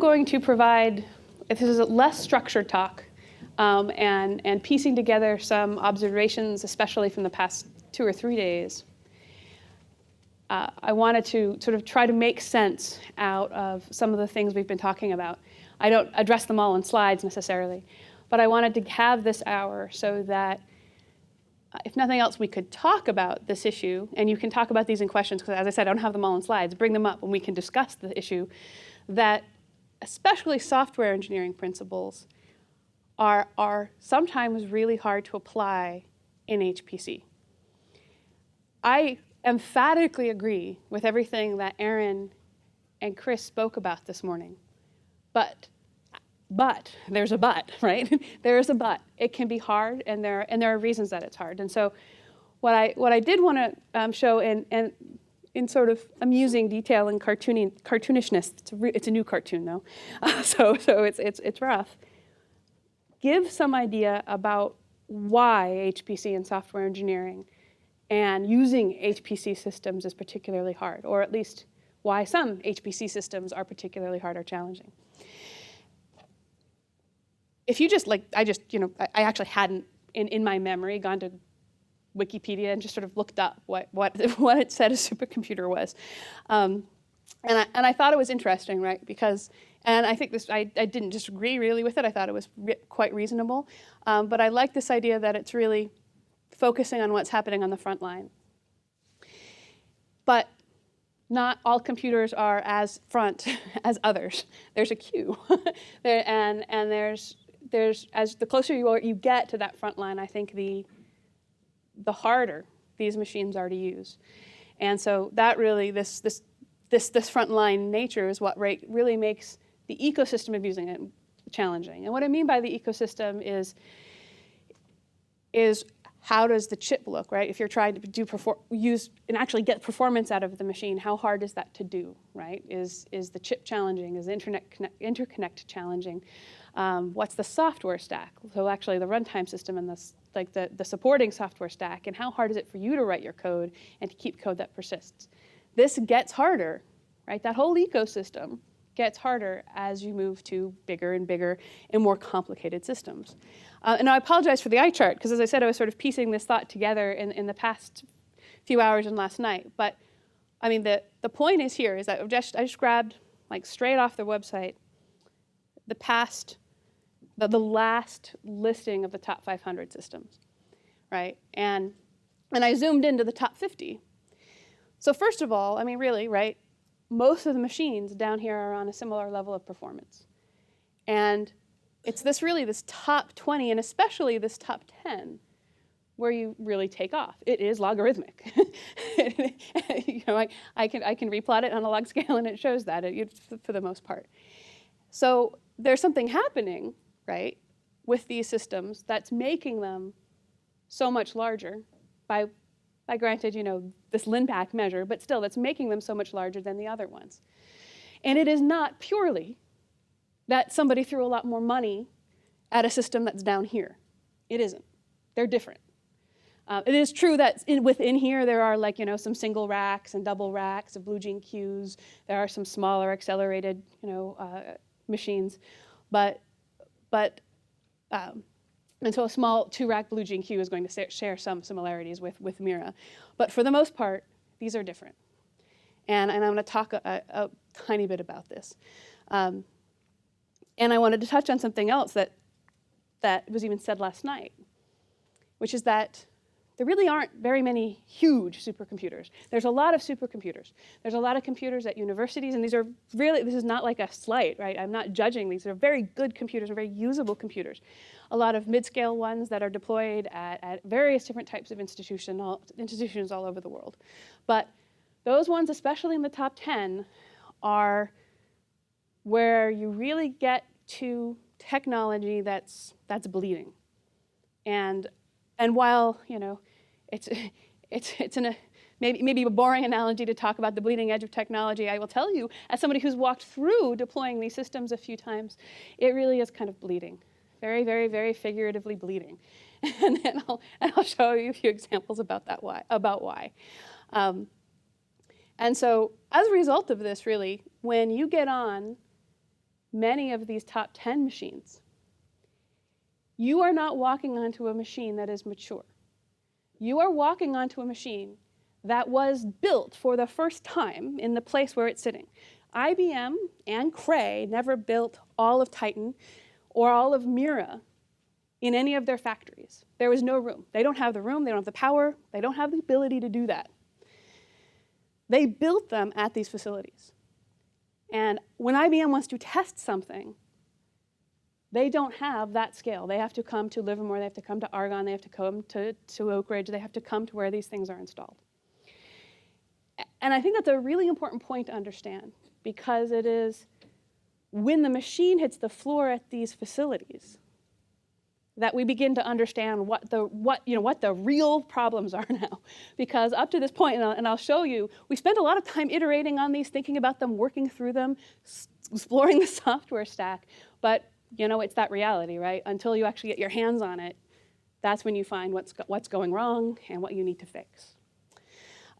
going to provide, if this is a less structured talk, and piecing together some observations, especially from the past 2 or 3 days. I wanted to sort of try to make sense out of some of the things we've been talking about. I don't address them all in slides necessarily, but I wanted to have this hour so that, if nothing else, we could talk about this issue, and you can talk about these in questions, because as I said, I don't have them all in slides. Bring them up and we can discuss the issue, that especially software engineering principles are sometimes really hard to apply in HPC. I emphatically agree with everything that Aaron and Chris spoke about this morning. But there's a but, right? There is a but. It can be hard, and there are reasons that it's hard. And so what I did want to show in sort of amusing detail and cartoonishness, it's a new cartoon though, so it's rough. Give some idea about why HPC and software engineering and using HPC systems is particularly hard, or at least why some HPC systems are particularly hard or challenging. If you just, I actually hadn't in my memory gone to Wikipedia and just sort of looked up what it said a supercomputer was. And I thought it was interesting, right? Because, and I think this, I didn't disagree really with it. I thought it was quite reasonable. But I like this idea that it's really focusing on what's happening on the front line. But not all computers are as front as others. There's a queue. and there's as the closer you get to that front line, I think the harder these machines are to use. And so that really, this frontline nature is what really makes the ecosystem of using it challenging. And what I mean by the ecosystem is how does the chip look, right? If you're trying to use and actually get performance out of the machine, how hard is that to do, right? Is the chip challenging? Is the interconnect challenging? What's the software stack? So actually the runtime system and the supporting software stack, and how hard is it for you to write your code and to keep code that persists? This gets harder, right? That whole ecosystem gets harder as you move to bigger and bigger and more complicated systems. And I apologize for the eye chart, because as I said, I was sort of piecing this thought together in the past few hours and last night. But I mean, the point is here is that I just grabbed, like straight off the website, the last listing of the top 500 systems, right? And I zoomed into the top 50. So first of all, I mean, really, right? Most of the machines down here are on a similar level of performance. And it's this top 20, and especially this top 10, where you really take off. It is logarithmic. I can replot it on a log scale, and it shows that for the most part. So there's something happening, right, with these systems that's making them so much larger by granted, this Lin-Pack measure, but still that's making them so much larger than the other ones. And it is not purely that somebody threw a lot more money at a system that's down here. It isn't. They're different. It is true that within here there are some single racks and double racks of Blue Gene queues. There are some smaller accelerated machines, and so a small 2-rack Blue Gene queue is going to share some similarities with Mira. But for the most part, these are different. And I'm going to talk a tiny bit about this. And I wanted to touch on something else that was even said last night, which is that there really aren't very many huge supercomputers. There's a lot of supercomputers. There's a lot of computers at universities, and this is not like a slight, right? I'm not judging these. They're very good computers, very usable computers. A lot of mid-scale ones that are deployed at various different types of institutions all over the world. But those ones, especially in the top 10, are where you really get to technology that's bleeding. And while it's maybe a boring analogy to talk about the bleeding edge of technology, I will tell you, as somebody who's walked through deploying these systems a few times, it really is kind of bleeding, very, very, very figuratively bleeding. And I'll show you a few examples about why. And so as a result of this, really, when you get on many of these top 10 machines, you are not walking onto a machine that is mature. You are walking onto a machine that was built for the first time in the place where it's sitting. IBM and Cray never built all of Titan or all of Mira in any of their factories. There was no room. They don't have the room, they don't have the power, they don't have the ability to do that. They built them at these facilities. And when IBM wants to test something, they don't have that scale. They have to come to Livermore, they have to come to Argonne, they have to come to Oak Ridge, they have to come to where these things are installed. And I think that's a really important point to understand, because it is when the machine hits the floor at these facilities that we begin to understand what the real problems are now. Because up to this point, and I'll show you, we spent a lot of time iterating on these, thinking about them, working through them, exploring the software stack, but it's that reality, right? Until you actually get your hands on it, that's when you find what's going wrong and what you need to fix.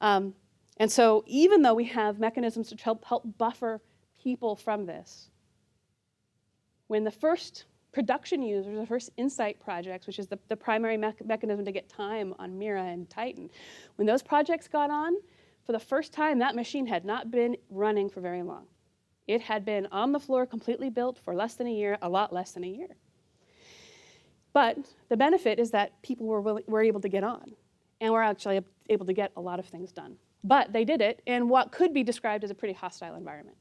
And so even though we have mechanisms to help buffer people from this, when the first production users, the first Insight projects, which is the primary mechanism to get time on Mira and Titan, when those projects got on, for the first time, that machine had not been running for very long. It had been on the floor, completely built for less than a year, a lot less than a year. But the benefit is that people were able to get on, and were actually able to get a lot of things done. But they did it in what could be described as a pretty hostile environment.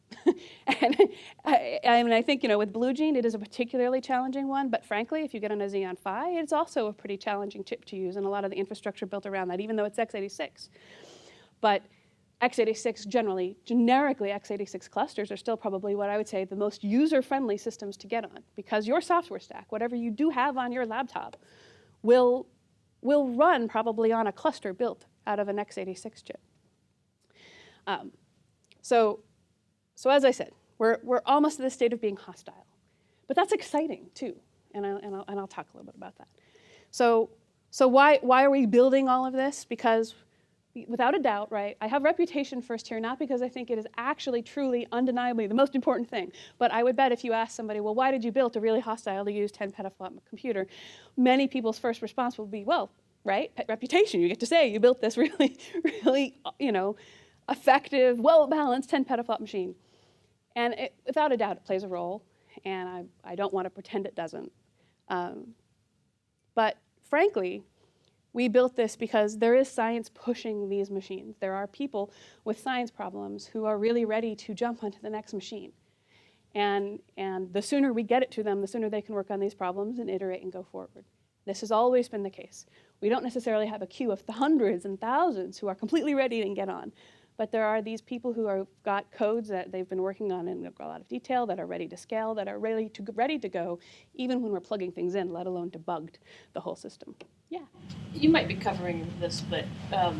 And I think, with Blue Gene, it is a particularly challenging one. But frankly, if you get on a Xeon Phi, it's also a pretty challenging chip to use, and a lot of the infrastructure built around that, even though it's x86. But x86 generically x86 clusters are still probably what I would say the most user-friendly systems to get on, because your software stack, whatever you do have on your laptop, will run probably on a cluster built out of an x86 chip. So as I said, we're almost at the state of being hostile, but that's exciting too, and I'll talk a little bit about that. So why are we building all of this? Because without a doubt, right, I have reputation first here, not because I think it is actually truly undeniably the most important thing, but I would bet if you ask somebody, well, why did you build a really hostile to use 10 petaflop computer? Many people's first response will be, well, right, reputation. You get to say you built this really, really, effective, well-balanced 10 petaflop machine. And without a doubt, it plays a role, and I don't want to pretend it doesn't. But frankly, we built this because there is science pushing these machines. There are people with science problems who are really ready to jump onto the next machine. And the sooner we get it to them, the sooner they can work on these problems and iterate and go forward. This has always been the case. We don't necessarily have a queue of the hundreds and thousands who are completely ready and get on. But there are these people who have got codes that they've been working on in a lot of detail, that are ready to scale, that are ready to go, even when we're plugging things in, let alone debugged the whole system. Yeah. You might be covering this, but I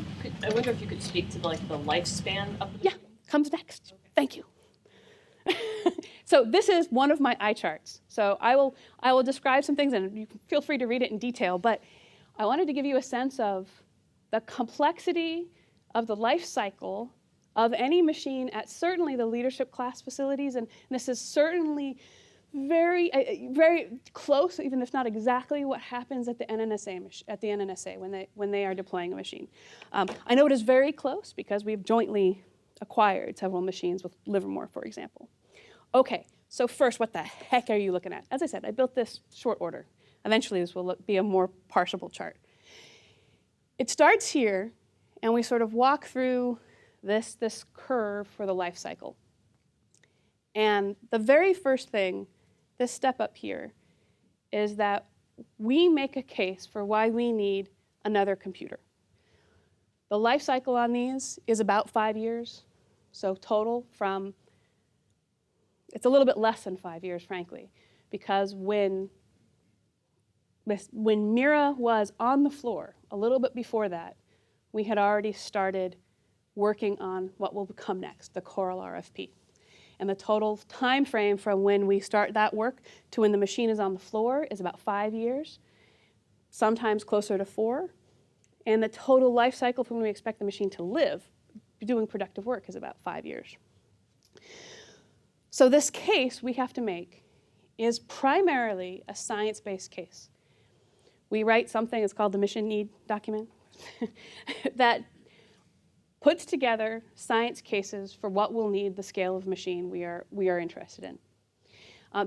wonder if you could speak to the lifespan of the Yeah, comes next. Okay. Thank you. So this is one of my eye charts. So I will describe some things, and you can feel free to read it in detail. But I wanted to give you a sense of the complexity of the life cycle of any machine at certainly the leadership class facilities, and this is certainly very, very close, even if not exactly, what happens at the NNSA when they are deploying a machine. I know it is very close because we've jointly acquired several machines with Livermore, for example. Okay, so first, what the heck are you looking at? As I said, I built this short order. Eventually, this will be a more parsable chart. It starts here, and we sort of walk through this curve for the life cycle. And the very first thing, this step up here, is that we make a case for why we need another computer. The life cycle on these is about 5 years. So total from, it's a little bit less than 5 years, frankly, because when Mira was on the floor, a little bit before that, we had already started working on what will come next, the Coral RFP. And the total time frame from when we start that work to when the machine is on the floor is about 5 years, sometimes closer to 4. And the total life cycle from when we expect the machine to live, doing productive work, is about 5 years. So this case we have to make is primarily a science-based case. We write something, it's called the mission need document, that puts together science cases for what we'll need the scale of machine we are interested in.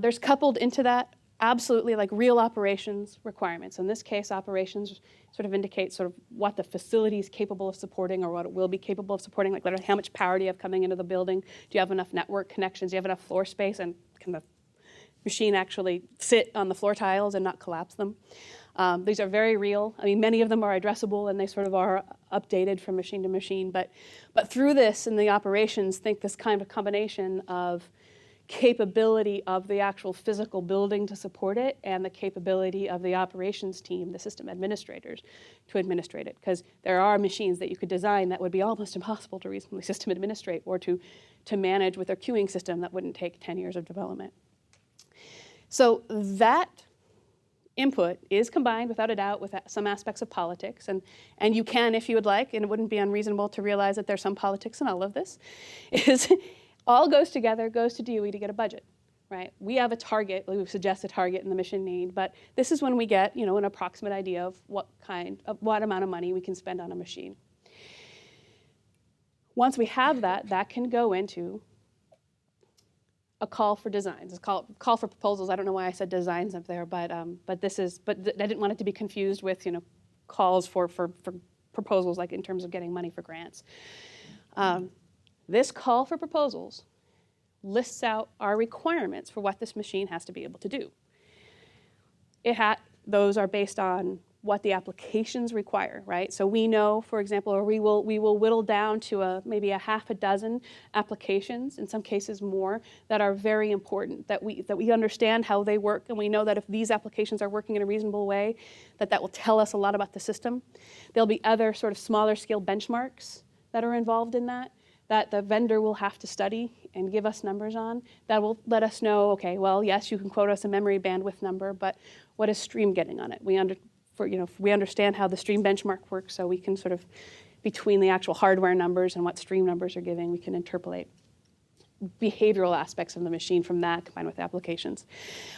There's coupled into that absolutely like real operations requirements. In this case, operations sort of indicate sort of what the facility is capable of supporting or what it will be capable of supporting, like literally how much power do you have coming into the building? Do you have enough network connections? Do you have enough floor space? And can the machine actually sit on the floor tiles and not collapse them? These are very real. I mean, many of them are addressable and they sort of are updated from machine to machine. But through this in the operations, think this kind of combination of capability of the actual physical building to support it and the capability of the operations team, the system administrators, to administrate it. Because there are machines that you could design that would be almost impossible to reasonably system administrate or to manage with their queuing system that wouldn't take 10 years of development. So that input is combined, without a doubt, with some aspects of politics. And you can, if you would like, and it wouldn't be unreasonable to realize that there's some politics in all of this, is all goes together, goes to DOE to get a budget, right? We have a target, we suggest a target in the mission need, but this is when we get, an approximate idea of what amount of money we can spend on a machine. Once we have that, that can go into a call for designs. It's call for proposals. I don't know why I said designs up there, but I didn't want it to be confused with, calls for proposals, like in terms of getting money for grants. This call for proposals lists out our requirements for what this machine has to be able to do. Those are based on what the applications require, right? So we know, for example, or we will whittle down to maybe a half a dozen applications, in some cases more, that are very important, that we understand how they work, and we know that if these applications are working in a reasonable way, that will tell us a lot about the system. There'll be other sort of smaller scale benchmarks that are involved in that the vendor will have to study and give us numbers on, that will let us know, okay, well, yes, you can quote us a memory bandwidth number, but what is Stream getting on it? We understand how the Stream benchmark works, so we can sort of, between the actual hardware numbers and what Stream numbers are giving, we can interpolate behavioral aspects of the machine from that combined with applications.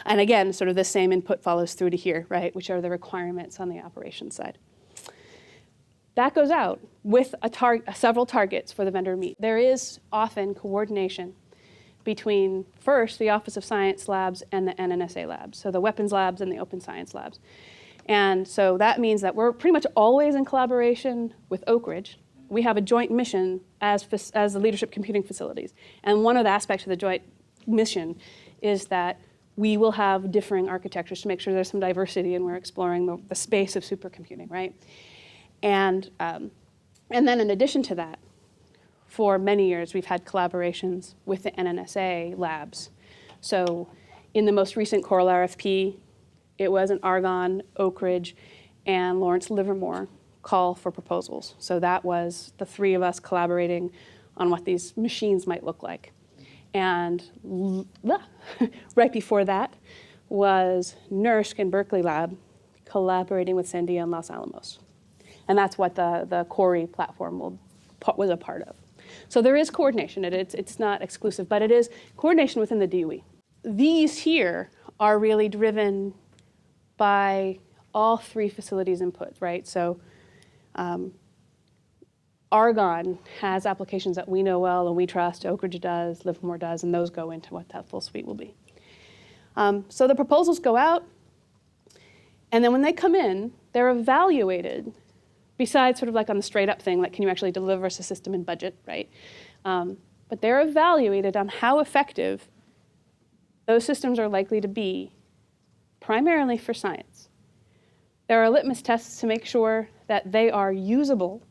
And again, sort of the same input follows through to here, right, which are the requirements on the operations side. That goes out with several targets for the vendor to meet. There is often coordination between, first, the Office of Science labs and the NNSA labs, so the weapons labs and the open science labs. And so that means that we're pretty much always in collaboration with Oak Ridge. We have a joint mission as the leadership computing facilities. And one of the aspects of the joint mission is that we will have differing architectures to make sure there's some diversity and we're exploring the space of supercomputing, right? And then in addition to that, for many years, we've had collaborations with the NNSA labs. So in the most recent Coral RFP, it was an Argonne, Oak Ridge, and Lawrence Livermore call for proposals. So that was the three of us collaborating on what these machines might look like. And right before that was NERSC and Berkeley Lab collaborating with Sandia and Los Alamos. And that's what the Cori platform was a part of. So there is coordination. It's not exclusive, but it is coordination within the DOE. These here are really driven by all three facilities' input, right? So Argonne has applications that we know well and we trust, Oak Ridge does, Livermore does, and those go into what that full suite will be. So the proposals go out, and then when they come in, they're evaluated, besides sort of like on the straight up thing, like can you actually deliver us a system in budget, right? But they're evaluated on how effective those systems are likely to be, primarily for science. There are litmus tests to make sure that they are administratable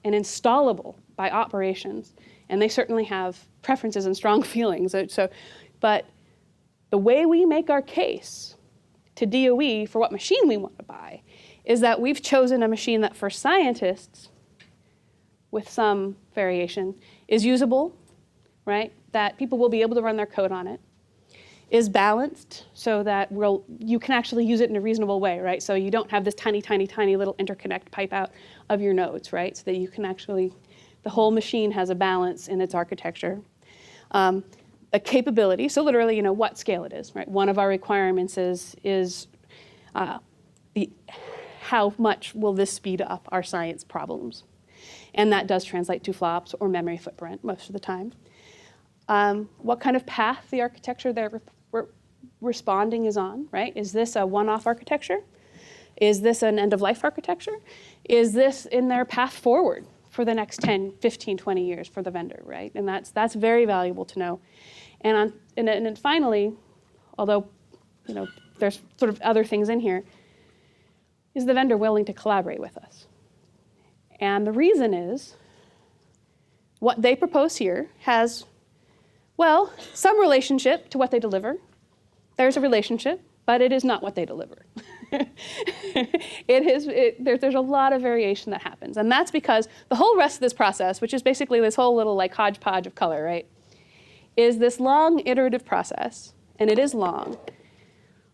and installable by operations, and they certainly have preferences and strong feelings. But the way we make our case to DOE for what machine we want to buy is that we've chosen a machine that for scientists, with some variation, is usable, right? That people will be able to run their code on it, is balanced so that you can actually use it in a reasonable way, right? So you don't have this tiny, tiny, tiny little interconnect pipe out of your nodes, right? So that you can actually, the whole machine has a balance in its architecture. The capability, so literally, what scale it is, right? One of our requirements is how much will this speed up our science problems? And that does translate to flops or memory footprint most of the time. What kind of path the architecture they're responding is on, right? Is this a one-off architecture? Is this an end-of-life architecture? Is this in their path forward for the next 10, 15, 20 years for the vendor, right? And that's very valuable to know. And then finally, although there's sort of other things in here, is the vendor willing to collaborate with us? And the reason is what they propose here has, well, some relationship to what they deliver. There's a relationship, but it is not what they deliver. There's a lot of variation that happens. And that's because the whole rest of this process, which is basically this whole little like hodgepodge of color, right, is this long iterative process, and it is long,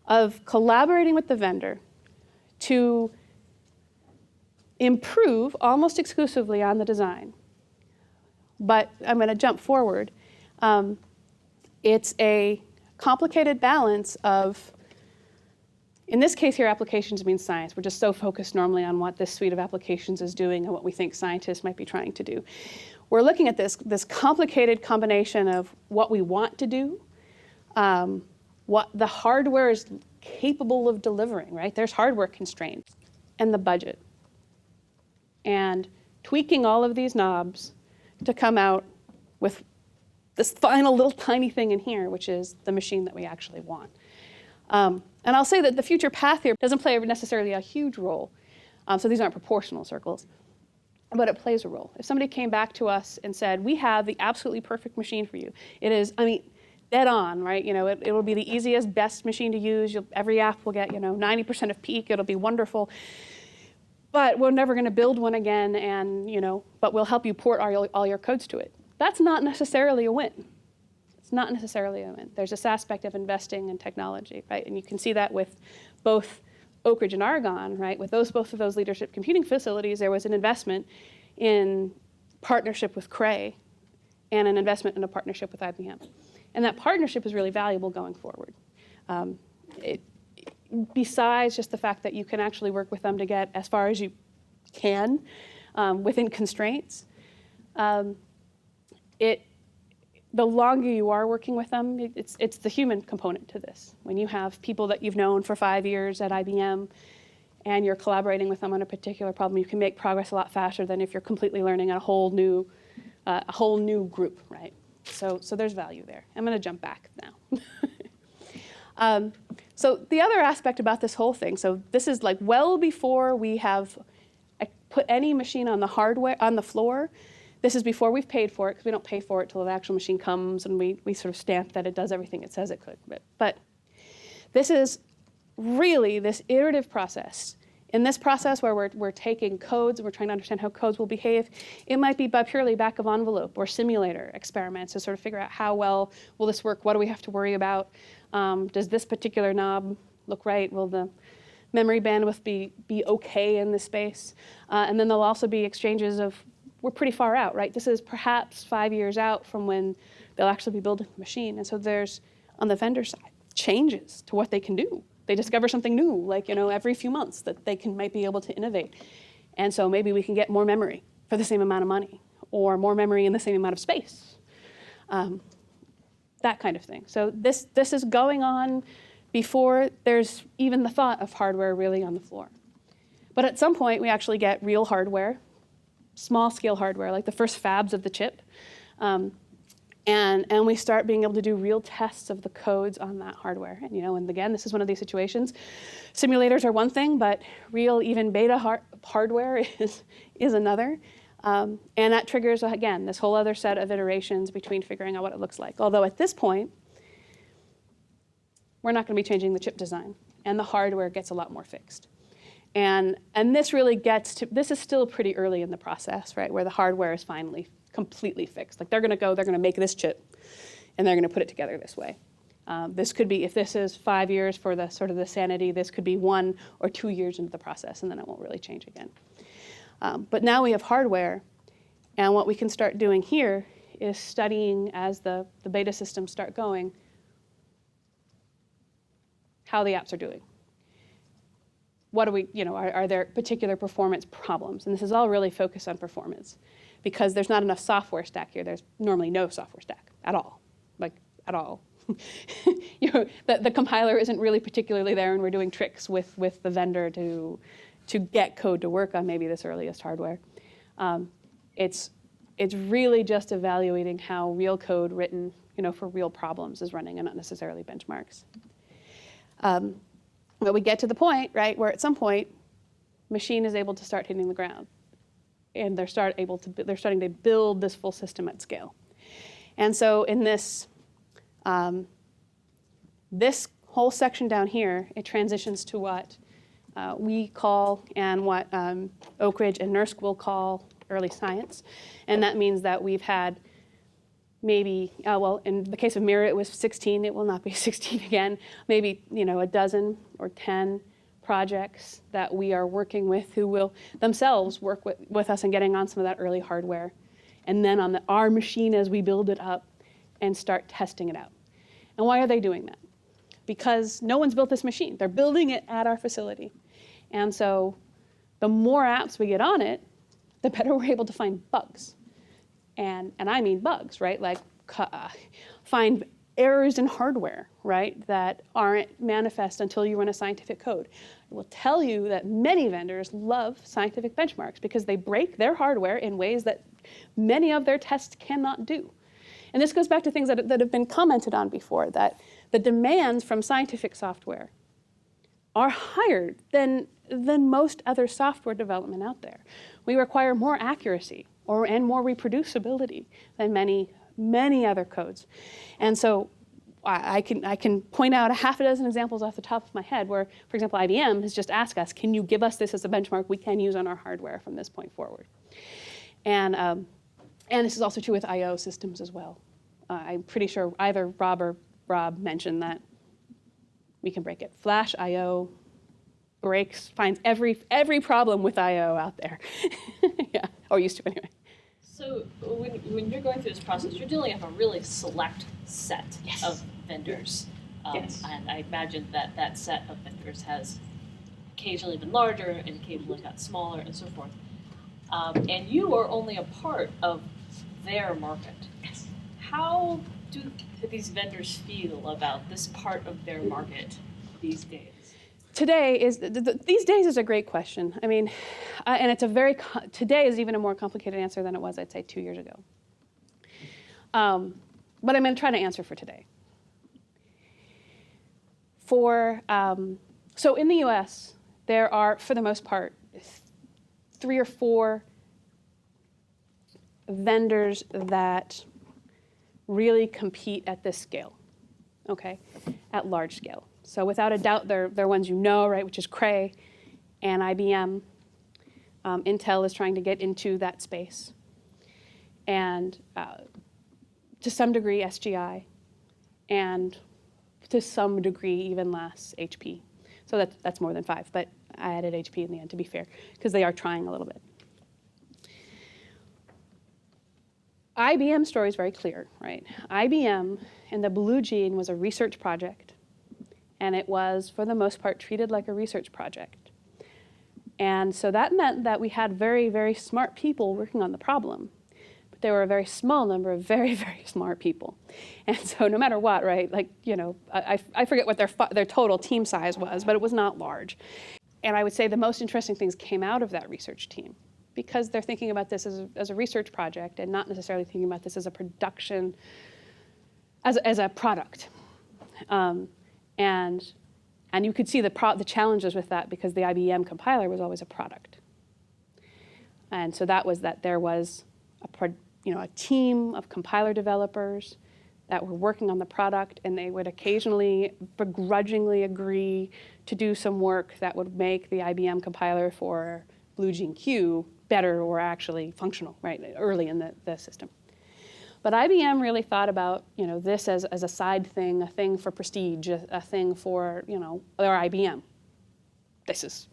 of collaborating with the vendor to improve almost exclusively on the design. But I'm going to jump forward. It's a complicated balance of, in this case here, applications means science. We're just so focused normally on what this suite of applications is doing and what we think scientists might be trying to do. We're looking at this complicated combination of what we want to do, what the hardware is capable of delivering, right? There's hardware constraints, and the budget. And tweaking all of these knobs to come out with this final little tiny thing in here, which is the machine that we actually want. And I'll say that the future path here doesn't play necessarily a huge role. So these aren't proportional circles, but it plays a role. If somebody came back to us and said, we have the absolutely perfect machine for you. It is, dead on, right? It will be the easiest, best machine to use. Every app will get, 90% of peak. It'll be wonderful. But we're never going to build one again, and but we'll help you port all your codes to it. That's not necessarily a win. It's not necessarily a win. There's this aspect of investing in technology, right? And you can see that with both Oak Ridge and Argonne, right? With both of those leadership computing facilities, there was an investment in partnership with Cray and an investment in a partnership with IBM. And that partnership is really valuable going forward. Besides just the fact that you can actually work with them to get as far as you can within constraints, the longer you are working with them, it's the human component to this. When you have people that you've known for 5 years at IBM and you're collaborating with them on a particular problem, you can make progress a lot faster than if you're completely learning a whole new group, right? So there's value there. I'm going to jump back now. So the other aspect about this whole thing, so this is like well before we have put any machine on the floor. This is before we've paid for it, because we don't pay for it till the actual machine comes and we sort of stamp that it does everything it says it could. But this is really this iterative process. In this process where we're taking codes and we're trying to understand how codes will behave, it might be by purely back of envelope or simulator experiments to sort of figure out how well will this work, what do we have to worry about, does this particular knob look right, will the memory bandwidth be okay in this space, and then there'll also be exchanges of, we're pretty far out, right? This is perhaps 5 years out from when they'll actually be building the machine, and so there's, on the vendor side, changes to what they can do. They discover something new, like every few months that they might be able to innovate. And so maybe we can get more memory for the same amount of money, or more memory in the same amount of space. That kind of thing. So this is going on before there's even the thought of hardware really on the floor. But at some point, we actually get real hardware, small-scale hardware, like the first fabs of the chip. And we start being able to do real tests of the codes on that hardware. And again, this is one of these situations. Simulators are one thing, but real, even beta hardware is another. And that triggers, again, this whole other set of iterations between figuring out what it looks like. Although at this point, we're not going to be changing the chip design, and the hardware gets a lot more fixed. And this really this is still pretty early in the process, right, where the hardware is finally completely fixed. Like they're going to make this chip, and they're going to put it together this way. This could be, if this is 5 years for the sort of the sanity, this could be 1 or 2 years into the process, and then it won't really change again. But now we have hardware, and what we can start doing here is studying, as the beta systems start going, how the apps are doing. What do we, are there particular performance problems? And this is all really focused on performance, because there's not enough software stack here. There's normally no software stack at all, like at all. The compiler isn't really particularly there, and we're doing tricks with the vendor to get code to work on maybe this earliest hardware. It's really just evaluating how real code written, for real problems is running, and not necessarily benchmarks. But we get to the point, right, where at some point, machine is able to start hitting the ground, and they're starting to build this full system at scale. And so in this this whole section down here, it transitions to what we call, and what Oak Ridge and NERSC will call, early science. And that means that we've had maybe, well, in the case of Mira, it was 16. It will not be 16 again. Maybe, a dozen or 10 projects that we are working with who will themselves work with us in getting on some of that early hardware. And then on our machine as we build it up and start testing it out. And why are they doing that? Because no one's built this machine. They're building it at our facility. And so the more apps we get on it, the better we're able to find bugs. And I mean bugs, right? Like find errors in hardware, right, that aren't manifest until you run a scientific code. I will tell you that many vendors love scientific benchmarks because they break their hardware in ways that many of their tests cannot do. And this goes back to things that have been commented on before, that the demands from scientific software are higher than most other software development out there. We require more accuracy and more reproducibility than many other codes. And so I can point out a half a dozen examples off the top of my head where, for example, IBM has just asked us, can you give us this as a benchmark we can use on our hardware from this point forward? And this is also true with I/O systems as well. I'm pretty sure either Rob or Rob mentioned that we can break it. Flash I/O breaks, finds every problem with I/O out there. Yeah, or used to anyway. So when you're going through this process, you're dealing with a really select set Yes. of vendors. Yes. And I imagine that set of vendors has occasionally been larger and occasionally got smaller and so forth. And you are only a part of their market. Yes. How do these vendors feel about this part of their market these days? These days is a great question. I mean, and it's today is even a more complicated answer than it was, I'd say, 2 years ago. But I'm going to try to answer for today. So in the US, there are, for the most part, 3 or 4 vendors that really compete at this scale, okay, at large scale. So without a doubt, they're ones right, which is Cray and IBM. Intel is trying to get into that space. And to some degree, SGI. And to some degree, even less, HP. So that's more than 5, but I added HP in the end, to be fair, because they are trying a little bit. IBM's story is very clear, right? IBM and the Blue Gene was a research project, and it was, for the most part, treated like a research project. And so that meant that we had very, very smart people working on the problem, but there were a very small number of very, very smart people. And so no matter what, right, like, I forget what their total team size was, but it was not large. And I would say the most interesting things came out of that research team, because they're thinking about this as a research project and not necessarily thinking about this as a production, as a product. And you could see the challenges with that, because the IBM compiler was always a product. And so that was that there was a team of compiler developers that were working on the product, and they would occasionally begrudgingly agree to do some work that would make the IBM compiler for Blue Gene Q better or actually functional, right, early in the system. But IBM really thought about this as a side thing, a thing for prestige, a thing for their IBM. This is,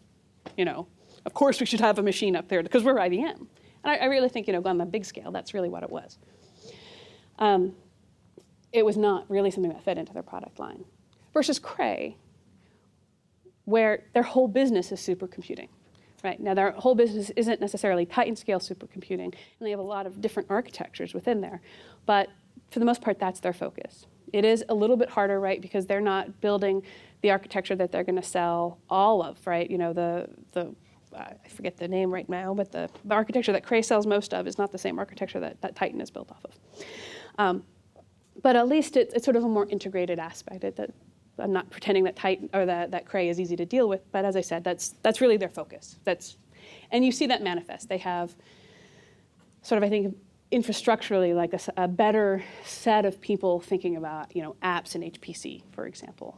of course we should have a machine up there because we're IBM. And I really think on the big scale that's really what it was. it was not really something that fed into their product line. Versus Cray, where their whole business is supercomputing. Right? Now, their whole business isn't necessarily Titan-scale supercomputing, and they have a lot of different architectures within there. But for the most part, that's their focus. It is a little bit harder, right, because they're not building the architecture that they're going to sell all of, right? You know, I forget the name right now, but the architecture that Cray sells most of is not the same architecture that Titan is built off of. But at least it's sort of a more integrated aspect. I'm not pretending that Titan or that Cray is easy to deal with, but as I said, that's really their focus. And you see that manifest. They have sort of, I think, infrastructurally like a better set of people thinking about, you know, apps in HPC, for example,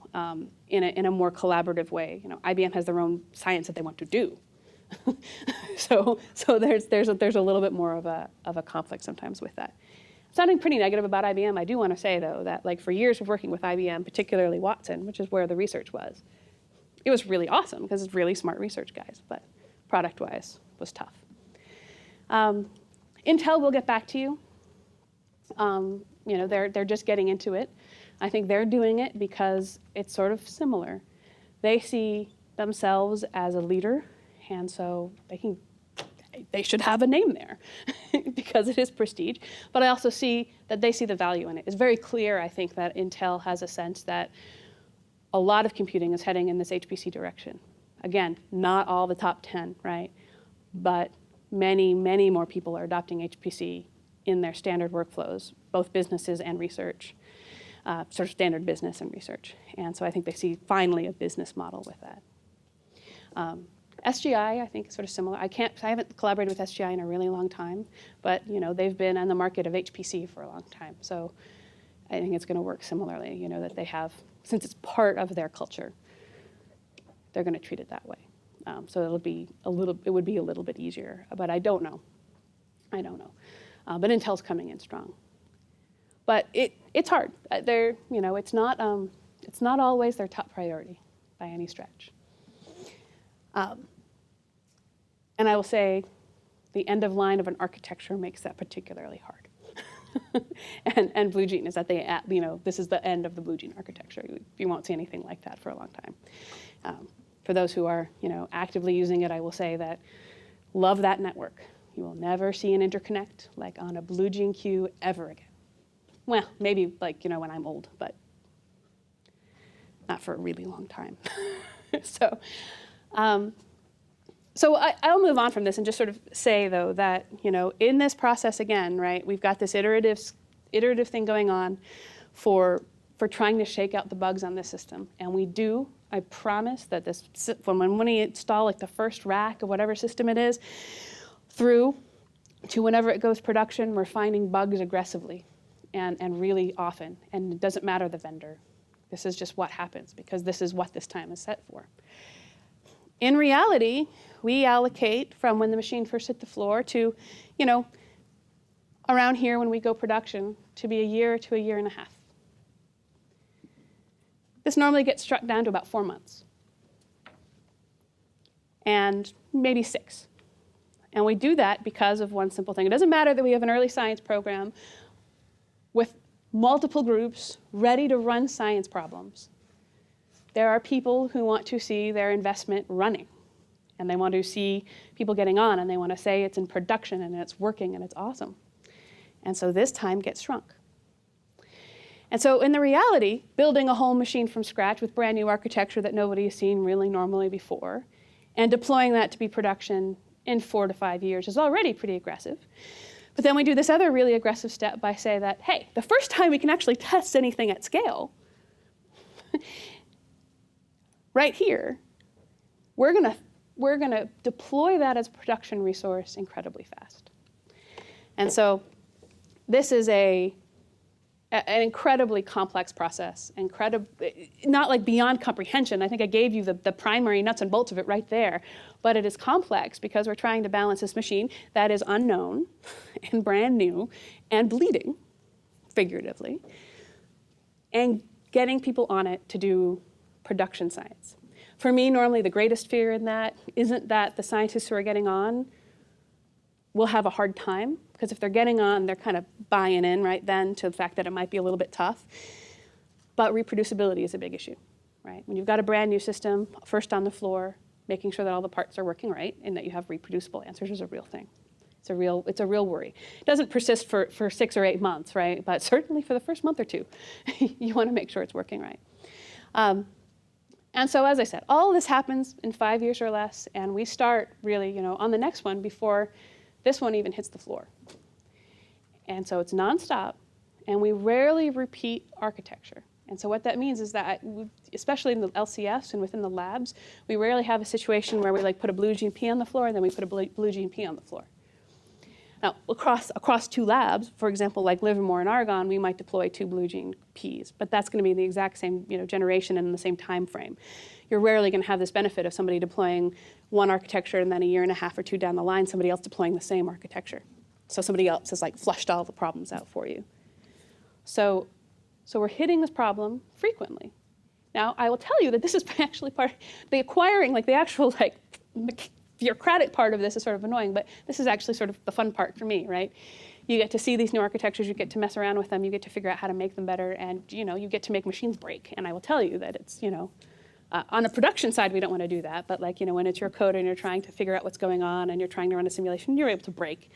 in a more collaborative way. You know, IBM has their own science that they want to do. so there's a little bit more of a conflict sometimes with that. Sounding pretty negative about IBM, I do want to say, though, that like for years of working with IBM, particularly Watson, which is where the research was, it was really awesome because it's really smart research guys, but product-wise was tough. Intel will get back to you. You know, they're just getting into it. I think they're doing it because it's sort of similar. They see themselves as a leader, and so they should have a name there because it is prestige. But I also see that they see the value in it. It's very clear, I think, that Intel has a sense that a lot of computing is heading in this HPC direction. Again, not all the top 10, right? But many, many more people are adopting HPC in their standard workflows, both businesses and research, sort of standard business and research. And so I think they see finally a business model with that. SGI, I think, is sort of similar. I haven't collaborated with SGI in a really long time, but you know, they've been on the market of HPC for a long time. So I think it's going to work similarly, you know, that they have, since it's part of their culture, they're going to treat it that way. So it would be a little bit easier, but I don't know. But Intel's coming in strong. But it's hard. You know, it's not always their top priority by any stretch. And I will say the end of line of an architecture makes that particularly hard. and Blue Gene is that you know, this is the end of the Blue Gene architecture. You won't see anything like that for a long time. For those who are, you know, actively using it, I will say that love that network. You will never see an interconnect like on a Blue Gene queue ever again. Well, maybe like, you know, when I'm old, but not for a really long time. So I'll move on from this and just sort of say, though, that, you know, in this process again, right, we've got this iterative thing going on for trying to shake out the bugs on this system. And we do, I promise that when we install like the first rack of whatever system it is, through to whenever it goes production, we're finding bugs aggressively and really often. And it doesn't matter the vendor. This is just what happens because this is what this time is set for. In reality, we allocate from when the machine first hit the floor to, you know, around here when we go production to be a year to a year and a half. This normally gets struck down to about 4 months and maybe 6. And we do that because of one simple thing. It doesn't matter that we have an early science program with multiple groups ready to run science problems. There are people who want to see their investment running, and they want to see people getting on, and they want to say it's in production, and it's working, and it's awesome. And so this time gets shrunk. And so in the reality, building a whole machine from scratch with brand new architecture that nobody has seen really normally before, and deploying that to be production in 4 to 5 years is already pretty aggressive. But then we do this other really aggressive step by saying that, hey, the first time we can actually test anything at scale, right here, we're gonna deploy that as a production resource incredibly fast. And so this is an incredibly complex process, not like beyond comprehension. I think I gave you the primary nuts and bolts of it right there. But it is complex because we're trying to balance this machine that is unknown and brand new and bleeding, figuratively, and getting people on it to do production science. For me, normally the greatest fear in that isn't that the scientists who are getting on will have a hard time, because if they're getting on, they're kind of buying in right then to the fact that it might be a little bit tough. But reproducibility is a big issue, right? When you've got a brand new system, first on the floor, making sure that all the parts are working right and that you have reproducible answers is a real thing. It's a real worry. It doesn't persist for 6 or 8 months, right? But certainly for the first month or two, you want to make sure it's working right. And so, as I said, all of this happens in 5 years or less, and we start really, on the next one before this one even hits the floor. And so it's nonstop, and we rarely repeat architecture. And so what that means is that, especially in the LCS and within the labs, we rarely have a situation where we put a blue GP on the floor and then we put a blue GP on the floor. Now, across 2 labs, for example, like Livermore and Argonne, we might deploy 2 blue GPs, but that's going to be the exact same generation and in the same time frame. You're rarely going to have this benefit of somebody deploying one architecture and then a year and a half or 2 down the line, somebody else deploying the same architecture. So somebody else has flushed all the problems out for you. So we're hitting this problem frequently. Now, I will tell you that this is actually part of the acquiring, the actual bureaucratic part of this is sort of annoying, but this is actually sort of the fun part for me, right? You get to see these new architectures, you get to mess around with them, you get to figure out how to make them better, and you get to make machines break. And I will tell you that it's, on a production side, we don't want to do that, but when it's your code and you're trying to figure out what's going on and you're trying to run a simulation, you're able to break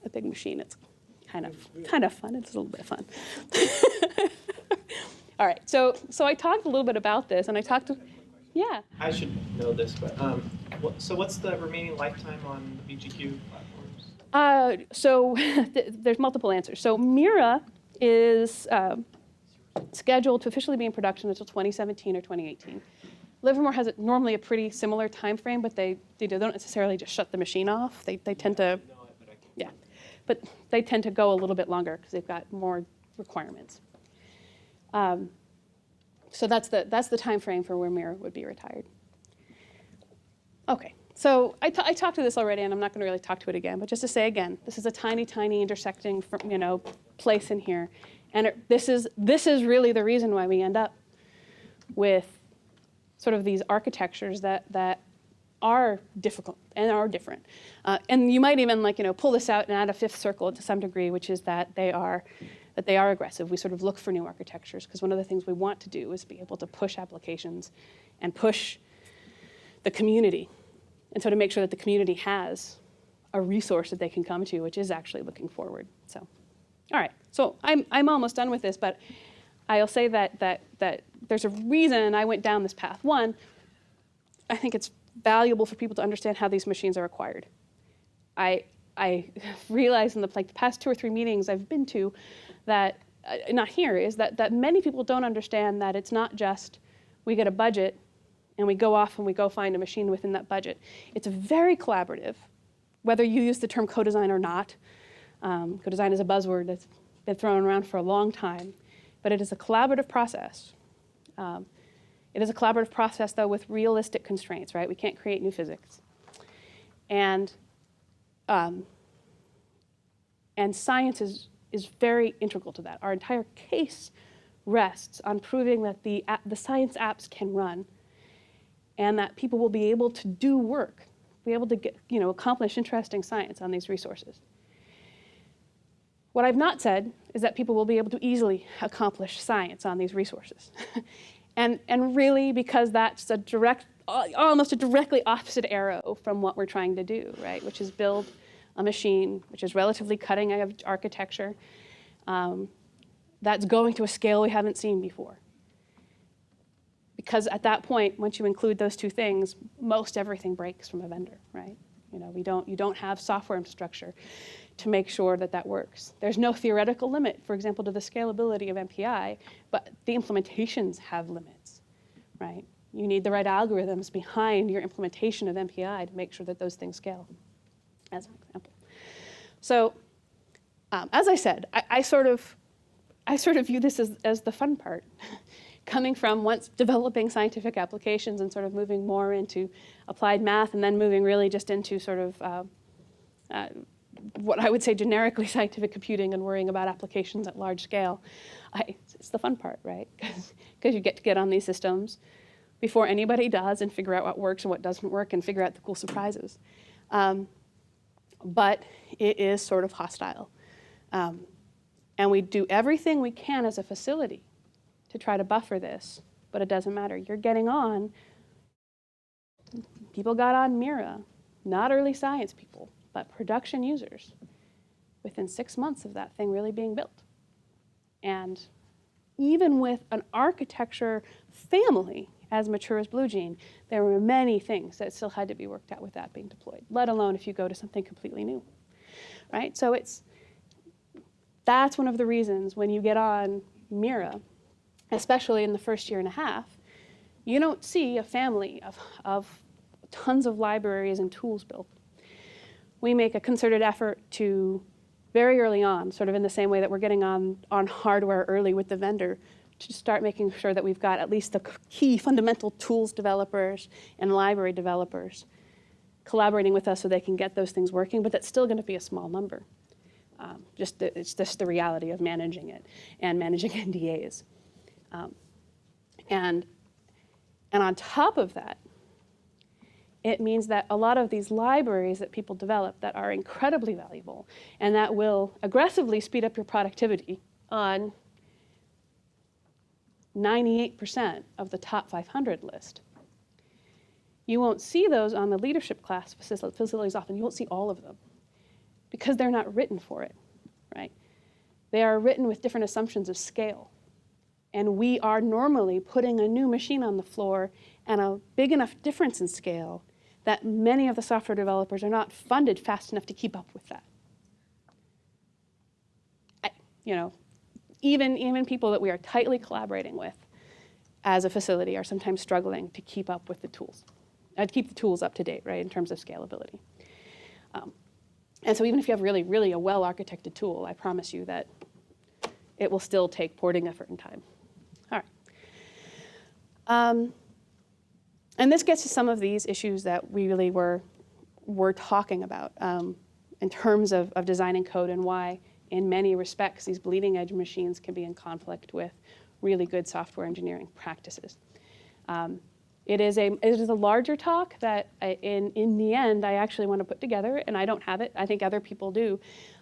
a big machine. It's kind of fun. It's a little bit fun. All right, so I talked a little bit about this, and I talked to, yeah. I should know this, but so what's the remaining lifetime on the BGQ platforms? So there's multiple answers. So Mira is scheduled to officially be in production until 2017 or 2018. Livermore has normally a pretty similar time frame, but they don't necessarily just shut the machine off. They tend to, yeah, but they tend to go a little bit longer because they've got more requirements. So that's the time frame for where Mira would be retired. Okay, so I talked to this already, and I'm not going to really talk to it again. But just to say again, this is a tiny, tiny intersecting, place in here, and this is really the reason why we end up with sort of these architectures that are difficult and are different. And you might even pull this out and add a 5th circle to some degree, which is that they are aggressive. We sort of look for new architectures because one of the things we want to do is be able to push applications and push the community. And so to make sure that the community has a resource that they can come to, which is actually looking forward. So, all right. So I'm almost done with this, but I'll say that there's a reason I went down this path. One, I think it's valuable for people to understand how these machines are acquired. I realized in the past 2 or 3 meetings I've been to that, not here, is that many people don't understand that it's not just we get a budget and we go off and we go find a machine within that budget. It's very collaborative, whether you use the term co-design or not. Co-design is a buzzword that's been thrown around for a long time, but it is a collaborative process. It is a collaborative process, though, with realistic constraints, right? We can't create new physics. And science is very integral to that. Our entire case rests on proving that the science apps can run and that people will be able to do work, be able to accomplish interesting science on these resources. What I've not said is that people will be able to easily accomplish science on these resources. and really, because that's almost a directly opposite arrow from what we're trying to do, right? Which is build a machine which is relatively cutting edge architecture that's going to a scale we haven't seen before. Because at that point, once you include those 2 things, most everything breaks from a vendor, right? You don't have software infrastructure to make sure that works. There's no theoretical limit, for example, to the scalability of MPI, but the implementations have limits, right? You need the right algorithms behind your implementation of MPI to make sure that those things scale, as an example. So, as I said, I sort of view this as the fun part. Coming from once developing scientific applications and sort of moving more into applied math and then moving really just into sort of what I would say generically scientific computing and worrying about applications at large scale. It's the fun part, right? Because you get to get on these systems before anybody does and figure out what works and what doesn't work and figure out the cool surprises. but it is sort of hostile. And we do everything we can as a facility to try to buffer this, but it doesn't matter. You're getting on. People got on Mira, not early science people, but production users, within 6 months of that thing really being built. And even with an architecture family as mature as Blue Gene, there were many things that still had to be worked out with that being deployed, let alone if you go to something completely new, right? So that's one of the reasons when you get on Mira, especially in the first year and a half, you don't see a family of tons of libraries and tools built. We make a concerted effort to, very early on, sort of in the same way that we're getting on hardware early with the vendor, to start making sure that we've got at least the key fundamental tools developers and library developers collaborating with us so they can get those things working, but that's still going to be a small number. It's just the reality of managing it and managing NDAs. And on top of that, it means that a lot of these libraries that people develop that are incredibly valuable and that will aggressively speed up your productivity on 98% of the top 500 list. You won't see those on the leadership class facilities often. You won't see all of them because they're not written for it, right? They are written with different assumptions of scale. And we are normally putting a new machine on the floor and a big enough difference in scale that many of the software developers are not funded fast enough to keep up with that. Even people that we are tightly collaborating with as a facility are sometimes struggling to keep up with the tools, to keep the tools up to date, right, in terms of scalability. And so even if you have really, really a well-architected tool, I promise you that it will still take porting effort and time. All right. And this gets to some of these issues that we really were talking about in terms of designing code and why, in many respects, these bleeding edge machines can be in conflict with really good software engineering practices. It is a larger talk that in the end I actually want to put together, and I don't have it, I think other people do,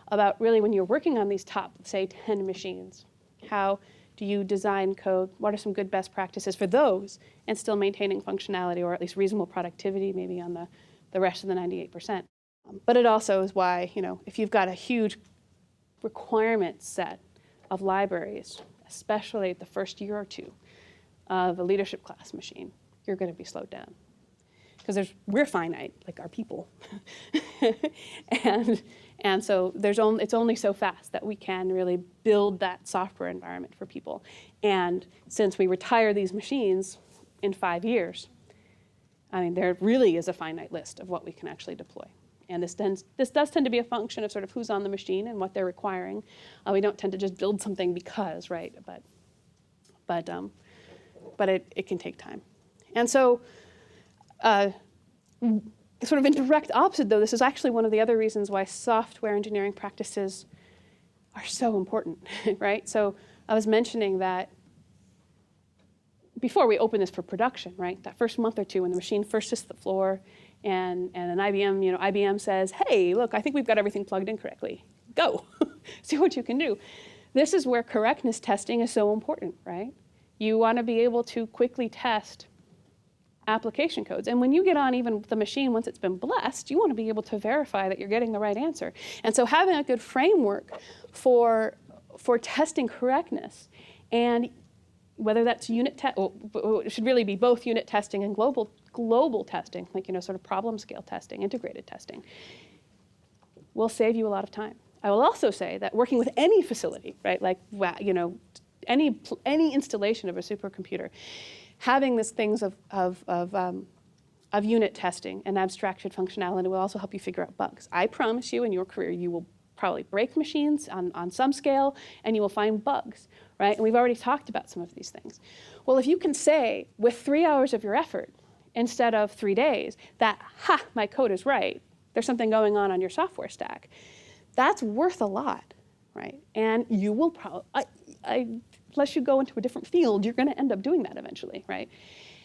about really when you're working on these top, say, 10 machines, how do you design code? What are some good best practices for those and still maintaining functionality or at least reasonable productivity maybe on the rest of the 98%? But it also is why, if you've got a huge requirement set of libraries, especially the first year or two of a leadership class machine, you're going to be slowed down. Because we're finite, like our people. and so it's only so fast that we can really build that software environment for people. And since we retire these machines in 5 years, there really is a finite list of what we can actually deploy. And this does tend to be a function of sort of who's on the machine and what they're requiring. We don't tend to just build something because, right? But it can take time. And so, sort of in direct opposite, though, this is actually one of the other reasons why software engineering practices are so important, right? So I was mentioning that before we open this for production, right? That first month or two when the machine first hits the floor and an IBM says, hey, look, I think we've got everything plugged in correctly. Go, see what you can do. This is where correctness testing is so important, right? You want to be able to quickly test application codes. And when you get on even the machine, once it's been blessed, you want to be able to verify that you're getting the right answer. And so having a good framework for testing correctness, and whether that's unit test, it should really be both unit testing and global testing, like sort of problem scale testing, integrated testing, will save you a lot of time. I will also say that working with any facility, right, like any installation of a supercomputer, having these things of unit testing and abstracted functionality will also help you figure out bugs. I promise you in your career you will probably break machines on some scale and you will find bugs, right? And we've already talked about some of these things. Well, if you can say with 3 hours of your effort instead of 3 days that, my code is right, there's something going on your software stack, that's worth a lot, right? And you will probably, unless you go into a different field, you're going to end up doing that eventually, right?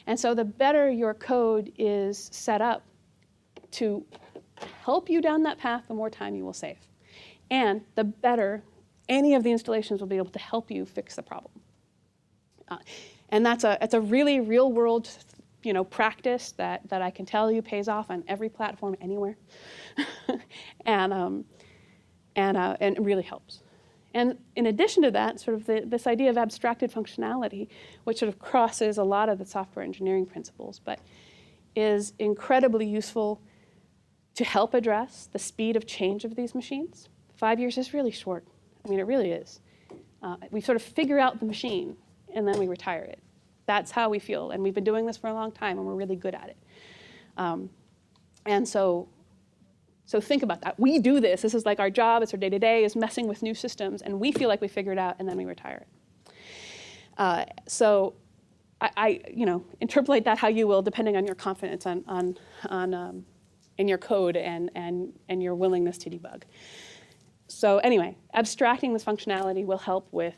And so the better your code is set up to help help you down that path, the more time you will save. And the better any of the installations will be able to help you fix the problem. And it's a really real world practice that I can tell you pays off on every platform anywhere. and it really helps. And in addition to that, sort of this idea of abstracted functionality, which sort of crosses a lot of the software engineering principles, but is incredibly useful to help address the speed of change of these machines. 5 years is really short. I mean, it really is. We sort of figure out the machine, and then we retire it. That's how we feel, and we've been doing this for a long time, and we're really good at it. And so think about that. We do this. This is like our job. It's our day-to-day, is messing with new systems, and we feel like we figured it out, and then we retire it. So I interpolate that how you will, depending on your confidence in your code and your willingness to debug. So anyway, abstracting this functionality will help with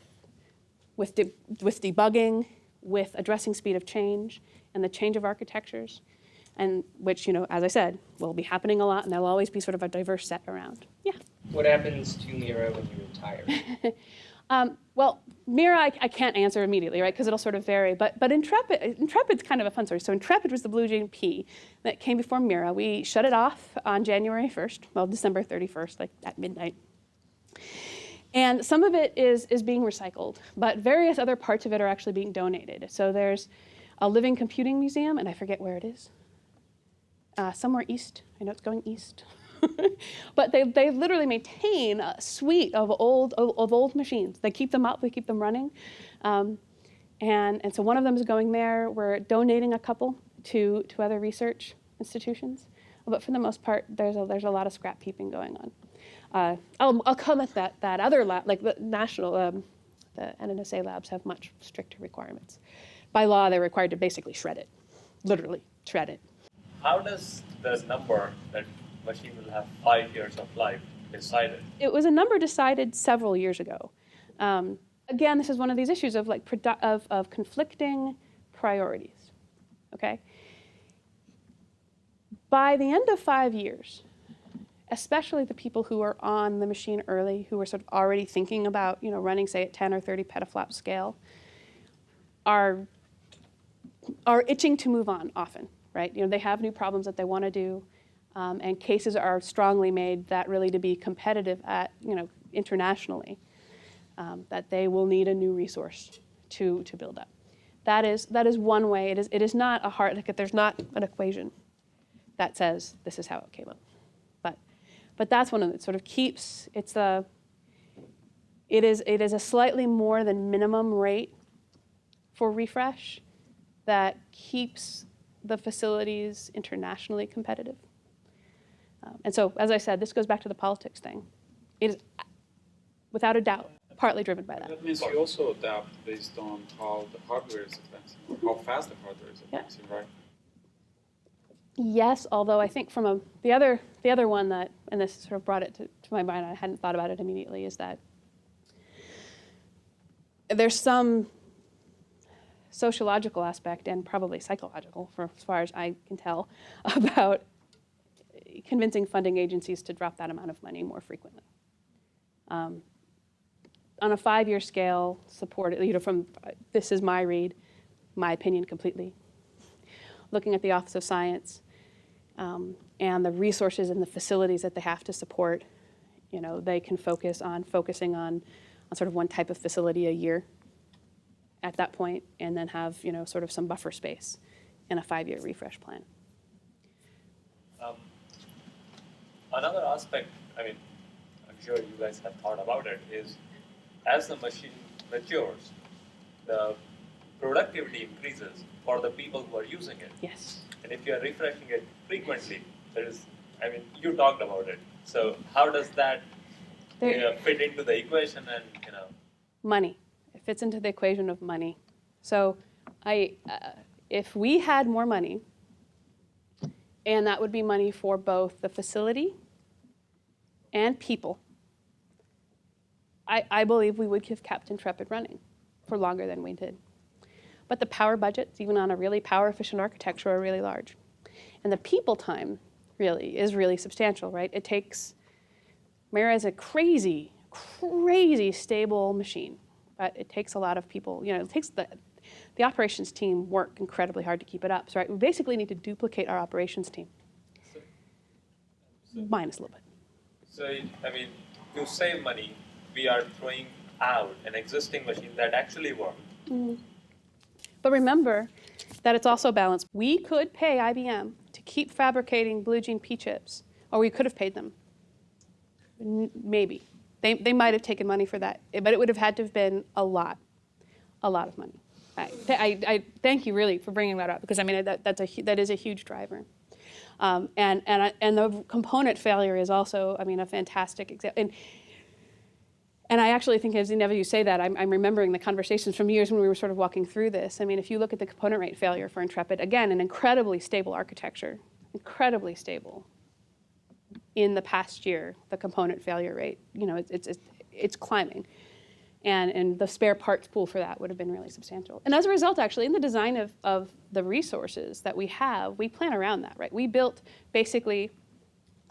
debugging, with addressing speed of change and the change of architectures, and which, as I said, will be happening a lot, and there'll always be sort of a diverse set around. Yeah? What happens to Mira when you retire? Well, Mira, I can't answer immediately, right, because it'll sort of vary. But Intrepid's kind of a fun story. So Intrepid was the Blue Jay P that came before Mira. We shut it off on January 1st, well, December 31st, like at midnight. And some of it is being recycled, but various other parts of it are actually being donated. So there's a living computing museum, and I forget where it is. Somewhere east. I know it's going east. But they literally maintain a suite of old machines. They keep them up, they keep them running. And so one of them is going there. We're donating a couple to other research institutions. But for the most part, there's a lot of scrap heaping going on. I'll comment that other lab, like the national, the NNSA labs have much stricter requirements. By law, they're required to basically shred it, literally shred it. How does the number that machine will have 5 years of life decided? It was a number decided several years ago. Again, this is one of these issues of of conflicting priorities. Okay. By the end of 5 years, especially the people who are on the machine early, who are sort of already thinking about running, say, at 10 or 30 petaflop scale, are itching to move on often, right? They have new problems that they want to do, and cases are strongly made that really to be competitive at internationally, that they will need a new resource to build up. That is one way. It is not a hard, there's not an equation that says this is how it came up. But that's one of it. Sort of keeps it is a slightly more than minimum rate for refresh that keeps the facilities internationally competitive. And so, as I said, this goes back to the politics thing. It is, without a doubt, partly driven by that. That means you also adapt based on how the hardware is advancing, or how fast the hardware is advancing, right? Yes, although I think from the other one that, and this sort of brought it to my mind, I hadn't thought about it immediately, is that there's some sociological aspect and probably psychological, for as far as I can tell, about convincing funding agencies to drop that amount of money more frequently. On a 5-year scale, support it, from, this is my read, my opinion completely. Looking at the Office of Science and the resources and the facilities that they have to support, they can focusing on sort of one type of facility a year at that point, and then have sort of some buffer space in a 5-year refresh plan. Another aspect, I'm sure you guys have thought about it, is as the machine matures, the productivity increases for the people who are using it. Yes. And if you are refreshing it frequently, you talked about it. So how does that fit into the equation and, Money. It fits into the equation of money. So if we had more money, and that would be money for both the facility and people, I believe we would have kept Intrepid running for longer than we did. But the power budgets, even on a really power-efficient architecture, are really large. And the people time is really substantial, right? It takes, Mira is a crazy, crazy stable machine, but it takes a lot of people, it takes the operations team work incredibly hard to keep it up. So, right, we basically need to duplicate our operations team, minus a little bit. So, I mean, to save money, we are throwing out an existing machine that actually worked. Mm. But remember that it's also balanced. We could pay IBM to keep fabricating Blue Gene P chips, or we could have paid them. Maybe. They might have taken money for that, but it would have had to have been a lot of money. I thank you really for bringing that up, because I mean that is a huge driver. And the component failure is also, I mean, a fantastic example. And I actually think, as whenever you say that, I'm remembering the conversations from years when we were sort of walking through this. I mean, if you look at the component rate failure for Intrepid, again, an incredibly stable architecture, incredibly stable. In the past year, the component failure rate, it's climbing. And the spare parts pool for that would have been really substantial. And as a result, actually, in the design of the resources that we have, we plan around that, right? We built basically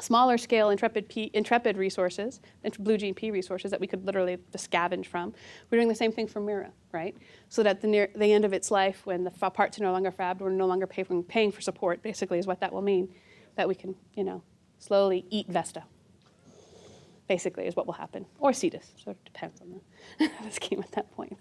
smaller scale Intrepid resources, Blue Gene P resources that we could literally just scavenge from. We're doing the same thing for Mira, right? So that the end of its life, when the parts are no longer fabbed, we're no longer paying for support, basically is what that will mean, that we can, slowly eat Vesta. Basically is what will happen. Or Cetus, so it depends on the scheme at that point.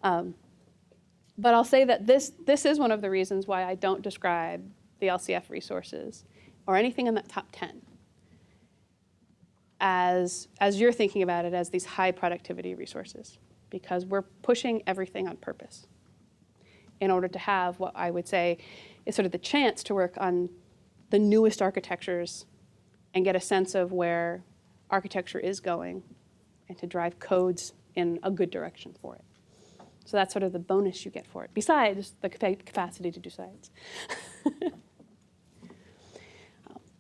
But I'll say that this is one of the reasons why I don't describe the LCF resources or anything in that top 10 as you're thinking about it as these high productivity resources, because we're pushing everything on purpose in order to have what I would say is sort of the chance to work on the newest architectures and get a sense of where architecture is going and to drive codes in a good direction for it. So that's sort of the bonus you get for it, besides the capacity to do science.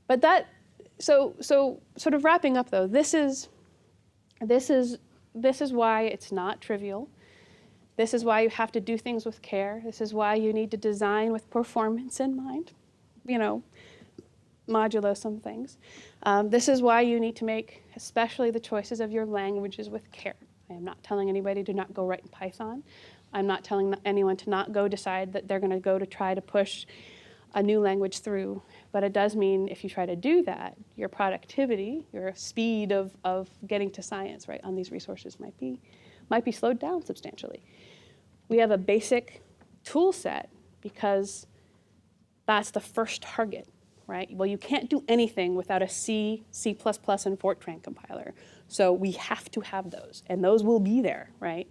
But so sort of wrapping up though, this is why it's not trivial. This is why you have to do things with care. This is why you need to design with performance in mind, modulo some things. This is why you need to make, especially the choices of your languages, with care. I am not telling anybody to not go write in Python. I'm not telling anyone to not go decide that they're going to go to try to push a new language through. But it does mean if you try to do that, your productivity, your speed of getting to science, right, on these resources might be slowed down substantially. We have a basic tool set because that's the first target, right? Well, you can't do anything without a C, C++, and Fortran compiler. So we have to have those, and those will be there, right?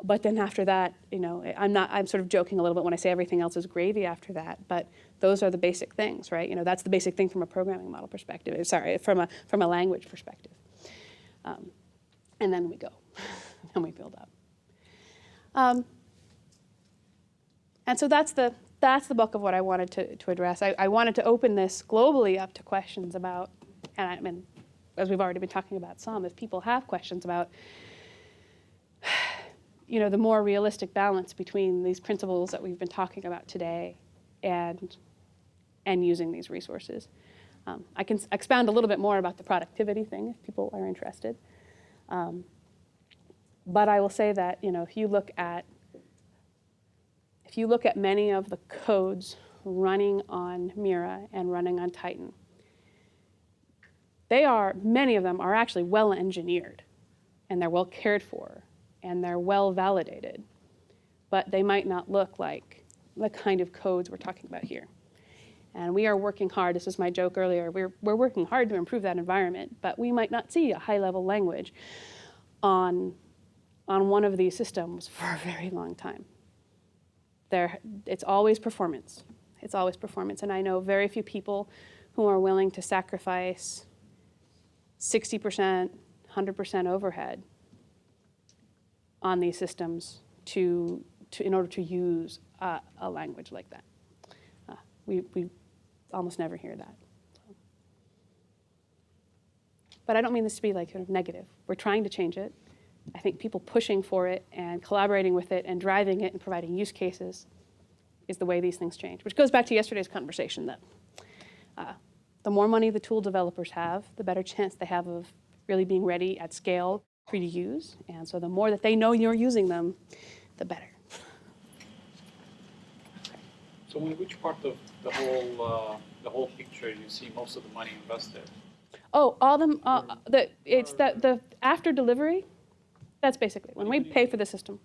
But then after that, I'm sort of joking a little bit when I say everything else is gravy after that, but those are the basic things, right? That's the basic thing from a programming model perspective, from a language perspective. And then we go, and we build up. And so that's the bulk of what I wanted to address. I wanted to open this globally up to questions about, and I mean, as we've already been talking about some, if people have questions about the more realistic balance between these principles that we've been talking about today and using these resources. I can expound a little bit more about the productivity thing if people are interested. But I will say that if you look at many of the codes running on Mira and running on Titan, many of them are actually well engineered, and they're well cared for, and they're well validated, but they might not look like the kind of codes we're talking about here. And we are working hard, this is my joke earlier, we're working hard to improve that environment, but we might not see a high-level language on one of these systems for a very long time. It's always performance. It's always performance, and I know very few people who are willing to sacrifice 60%, 100% overhead on these systems in order to use a language like that. We almost never hear that. But I don't mean this to be like kind of negative. We're trying to change it. I think people pushing for it and collaborating with it and driving it and providing use cases is the way these things change, which goes back to yesterday's conversation that the more money the tool developers have, the better chance they have of really being ready at scale for you to use. And so the more that they know you're using them, the better. So in which part of the whole picture you see most of the money invested? Oh, all them. It's the after delivery. That's basically when we pay for the system.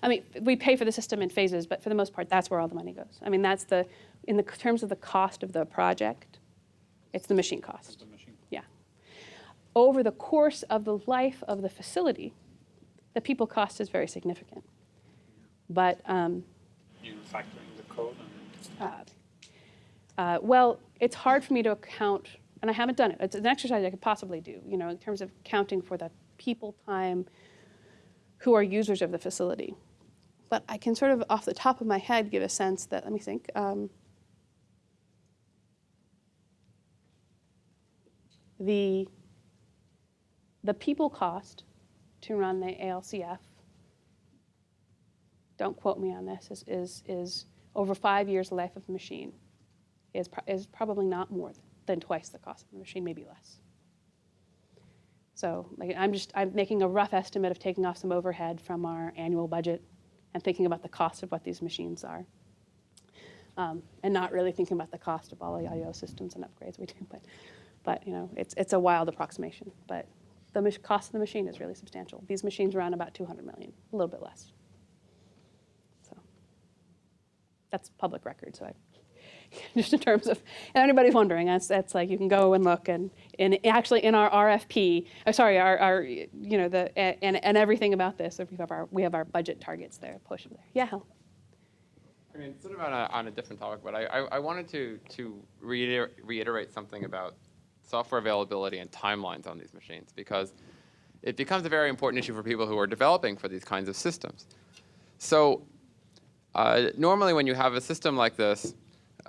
I mean, we pay for the system in phases, but for the most part, that's where all the money goes. I mean, that's in the terms of the cost of the project, it's the machine cost. The machine. Yeah. Over the course of the life of the facility, the people cost is very significant. But You factoring the code and well, it's hard for me to account, and I haven't done it. It's an exercise I could possibly do, in terms of counting for the people time who are users of the facility. But I can sort of, off the top of my head, give a sense that, let me think. The people cost to run the ALCF, don't quote me on this, is over 5 years the life of the machine, is probably not more than twice the cost of the machine, maybe less. So I'm making a rough estimate of taking off some overhead from our annual budget and thinking about the cost of what these machines are. And not really thinking about the cost of all the I/O systems and upgrades we do. But it's a wild approximation. But the cost of the machine is really substantial. These machines run about 200 million, a little bit less. So that's public record. So just in terms of, if anybody's wondering, that's like you can go and look and actually in our RFP, and everything about this. We have our budget targets there, push them there. Yeah, Hal. I mean, sort of on a different topic, but I wanted to reiterate something about software availability and timelines on these machines, because it becomes a very important issue for people who are developing for these kinds of systems. So normally when you have a system like this,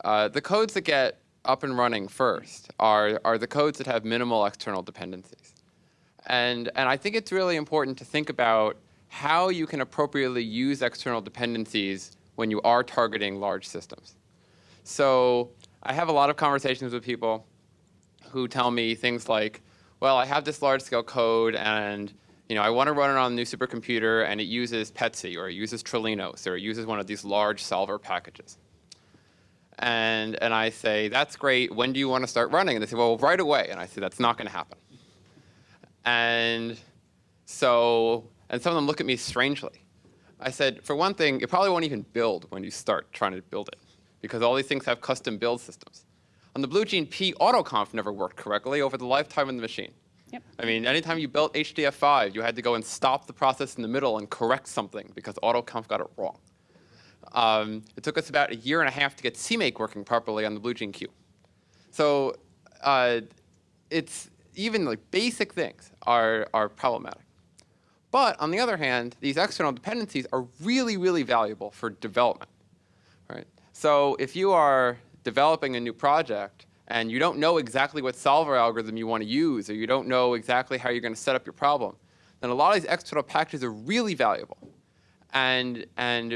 the codes that get up and running first are the codes that have minimal external dependencies. And I think it's really important to think about how you can appropriately use external dependencies when you are targeting large systems. So I have a lot of conversations with people who tell me things like, well, I have this large-scale code, and I want to run it on a new supercomputer, and it uses PETSI, or it uses Trilinos, or it uses one of these large solver packages. And I say, that's great. When do you want to start running? And they say, well, right away. And I say, that's not going to happen. And some of them look at me strangely. I said, for one thing, it probably won't even build when you start trying to build it, because all these things have custom build systems. On the Blue Gene P, autoconf never worked correctly over the lifetime of the machine. Yep. I mean, anytime you built HDF5, you had to go and stop the process in the middle and correct something because autoconf got it wrong. It took us about 1.5 years to get CMake working properly on the Blue Gene Q. So it's even like basic things are problematic. But on the other hand, these external dependencies are really, really valuable for development. Right? So if you are developing a new project and you don't know exactly what solver algorithm you want to use, or you don't know exactly how you're going to set up your problem, then a lot of these external packages are really valuable. And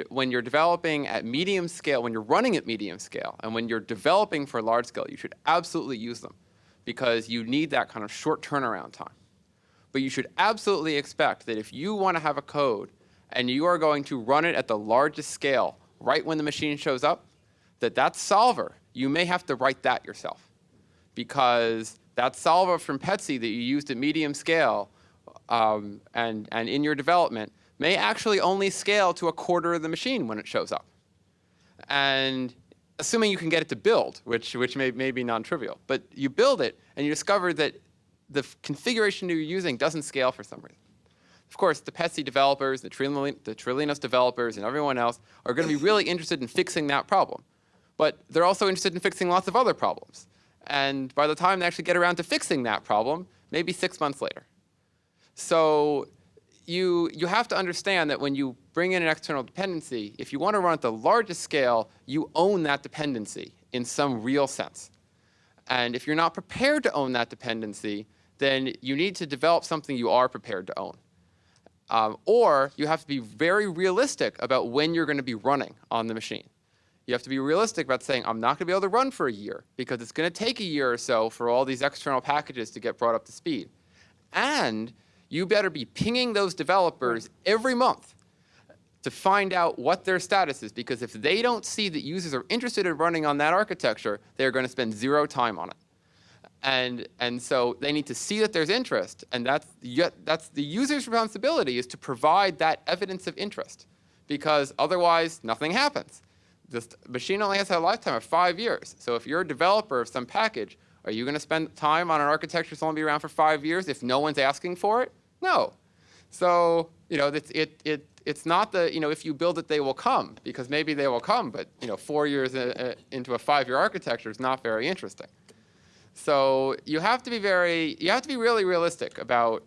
when you're developing at medium scale, when you're running at medium scale, and when you're developing for large scale, you should absolutely use them, because you need that kind of short turnaround time. But you should absolutely expect that if you want to have a code and you are going to run it at the largest scale right when the machine shows up, that solver, you may have to write that yourself, because that solver from PETSI that you used at medium scale and in your development may actually only scale to 1/4 of the machine when it shows up. And assuming you can get it to build, which may be non-trivial, but you build it and you discover that the configuration you're using doesn't scale for some reason. Of course, the PETSI developers, the Trilinos developers, and everyone else are going to be really interested in fixing that problem. But they're also interested in fixing lots of other problems. And by the time they actually get around to fixing that problem, maybe 6 months later. So you have to understand that when you bring in an external dependency, if you want to run at the largest scale, you own that dependency in some real sense. And if you're not prepared to own that dependency, then you need to develop something you are prepared to own. Or you have to be very realistic about when you're going to be running on the machine. You have to be realistic about saying, I'm not going to be able to run for a year because it's going to take a year or so for all these external packages to get brought up to speed. And you better be pinging those developers every month to find out what their status is, because if they don't see that users are interested in running on that architecture, they're going to spend 0 time on it. And so they need to see that there's interest, and that's the user's responsibility, is to provide that evidence of interest, because otherwise nothing happens. This machine only has a lifetime of 5 years. So if you're a developer of some package, are you going to spend time on an architecture that's only be around for 5 years if no one's asking for it? No. So, it's not the, if you build it, they will come, because maybe they will come, but, 4 years into a 5-year architecture is not very interesting. So you have to be really realistic about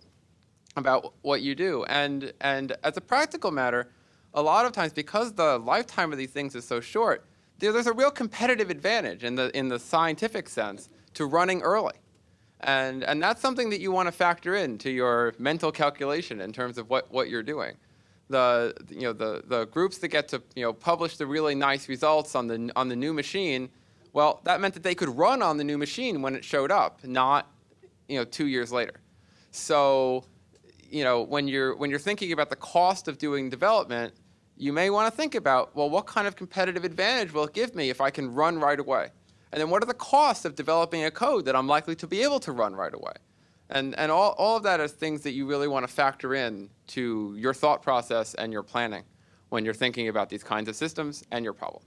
what you do. And as a practical matter, a lot of times, because the lifetime of these things is so short, there's a real competitive advantage in the scientific sense to running early. And that's something that you want to factor into your mental calculation in terms of what you're doing. The groups that get to publish the really nice results on the new machine, well, that meant that they could run on the new machine when it showed up, not 2 years later. So when you're thinking about the cost of doing development, you may want to think about, well, what kind of competitive advantage will it give me if I can run right away? And then what are the costs of developing a code that I'm likely to be able to run right away? And all of that is things that you really want to factor in to your thought process and your planning when you're thinking about these kinds of systems and your problem.